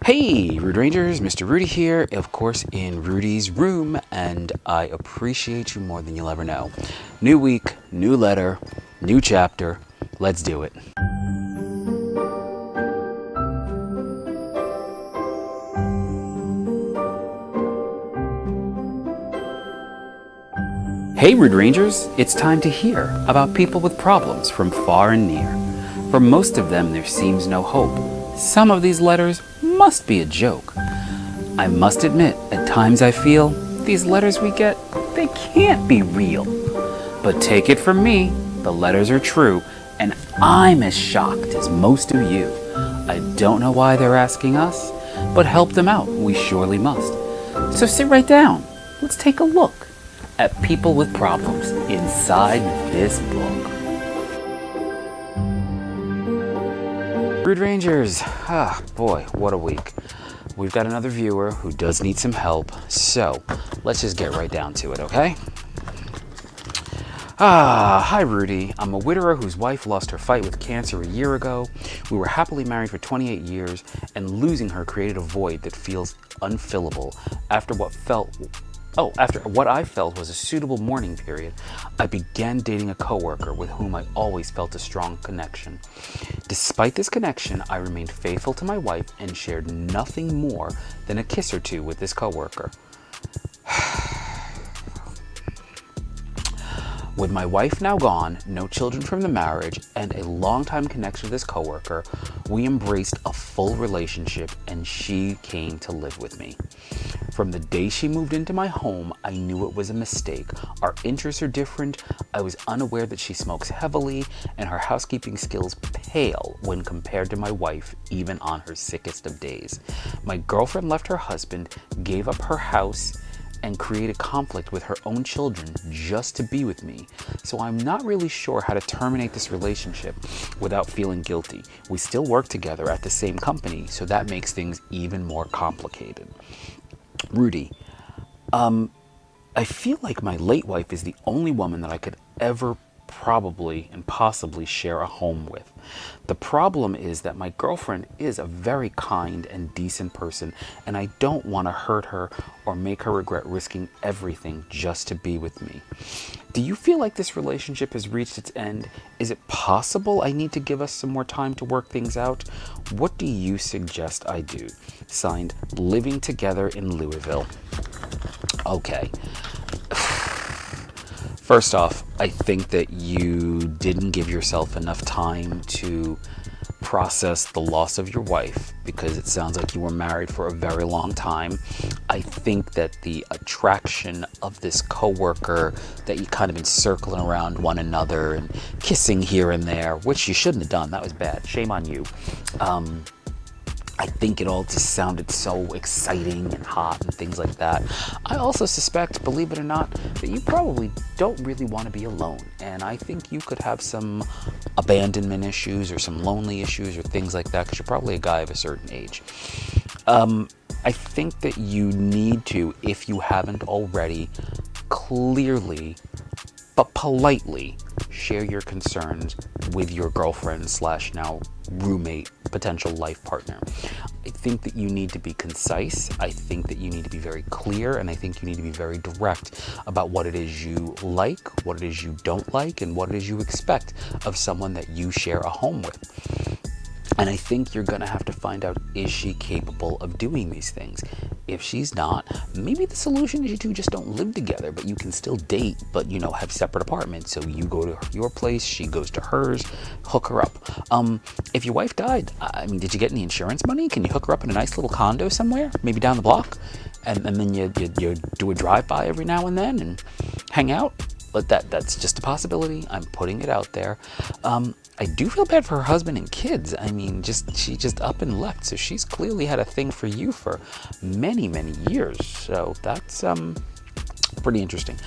Hey, Rude Rangers, Mr. Rudy here, of course, in Rudy's room, and I appreciate you more than you'll ever know. New week, new letter, new chapter. Let's do it. Hey, Rude Rangers, it's time to hear about people with problems from far and near. For most of them, there seems no hope. Some of these letters must be a joke. I must admit, at times I feel these letters we get, they can't be real. But take it from me, the letters are true, and I'm as shocked as most of you. I don't know why they're asking us, but help them out, we surely must. So sit right down, let's take a look at people with problems inside this book. Rude Rangers, boy, what a week. We've got another viewer who does need some help, so let's just get right down to it, okay? Hi Rudy. I'm a widower whose wife lost her fight with cancer a year ago. We were happily married for 28 years, and losing her created a void that feels unfillable. After what I felt was a suitable mourning period, I began dating a coworker with whom I always felt a strong connection. Despite this connection, I remained faithful to my wife and shared nothing more than a kiss or two with this coworker. With my wife now gone, no children from the marriage, and a long-time connection with this coworker, we embraced a full relationship and she came to live with me. From the day she moved into my home, I knew it was a mistake. Our interests are different. I was unaware that she smokes heavily and her housekeeping skills pale when compared to my wife, even on her sickest of days. My girlfriend left her husband, gave up her house, and created conflict with her own children just to be with me. So I'm not really sure how to terminate this relationship without feeling guilty. We still work together at the same company, so that makes things even more complicated. Rudy, I feel like my late wife is the only woman that I could ever probably and possibly share a home with. The problem is that my girlfriend is a very kind and decent person, and I don't want to hurt her or make her regret risking everything just to be with me. Do you feel like this relationship has reached its end? Is it possible I need to give us some more time to work things out? What do you suggest I do? Signed, Living Together in Louisville. Okay. First off, I think that you didn't give yourself enough time to process the loss of your wife, because it sounds like you were married for a very long time. I think that the attraction of this coworker, that you kind of been circling around one another and kissing here and there, which you shouldn't have done. That was bad. Shame on you. I think it all just sounded so exciting and hot and things like that. I also suspect, believe it or not, that you probably don't really want to be alone. And I think you could have some abandonment issues or some lonely issues or things like that, because you're probably a guy of a certain age. I think that you need to, if you haven't already, clearly but politely share your concerns with your girlfriend / now roommate, potential life partner. I think that you need to be concise. I think that you need to be very clear, and I think you need to be very direct about what it is you like, what it is you don't like, and what it is you expect of someone that you share a home with. And I think you're gonna have to find out, is she capable of doing these things? If she's not, maybe the solution is you two just don't live together, but you can still date, but have separate apartments. So you go to your place, she goes to hers, hook her up. If your wife died, did you get any insurance money? Can you hook her up in a nice little condo somewhere, maybe down the block? And then you do a drive-by every now and then and hang out? But that's just a possibility. I'm putting it out there. I do feel bad for her husband and kids. She just up and left. So she's clearly had a thing for you for many, many years. So that's pretty interesting.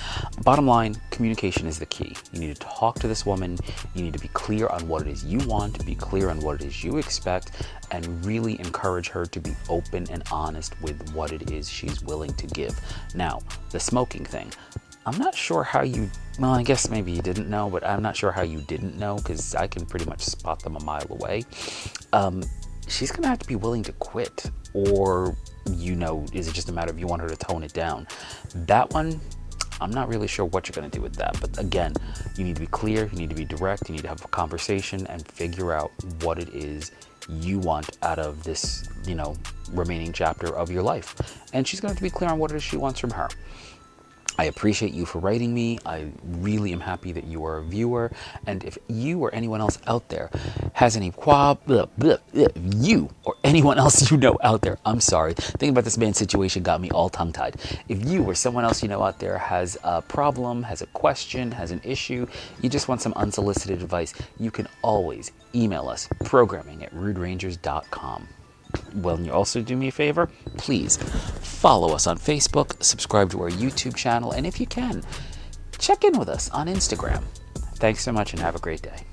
Bottom line, communication is the key. You need to talk to this woman. You need to be clear on what it is you want, be clear on what it is you expect, and really encourage her to be open and honest with what it is she's willing to give. Now, the smoking thing. I'm not sure how I guess maybe you didn't know, but I'm not sure how you didn't know, because I can pretty much spot them a mile away. she's gonna have to be willing to quit. Or, is it just a matter of you want her to tone it down? That one, I'm not really sure what you're going to do with that. But again, you need to be clear, you need to be direct, you need to have a conversation and figure out what it is you want out of this, remaining chapter of your life. And she's going to have to be clear on what it is she wants from her. I appreciate you for writing me. I really am happy that you are a viewer. And if you or anyone else out there has any you or anyone else out there, I'm sorry. Thinking about this man's situation got me all tongue-tied. If you or someone else out there has a problem, has a question, has an issue, you just want some unsolicited advice, you can always email us, programming@ruderangers.com. Well, and you also do me a favor, please follow us on Facebook, subscribe to our YouTube channel, and if you can, check in with us on Instagram. Thanks so much and have a great day.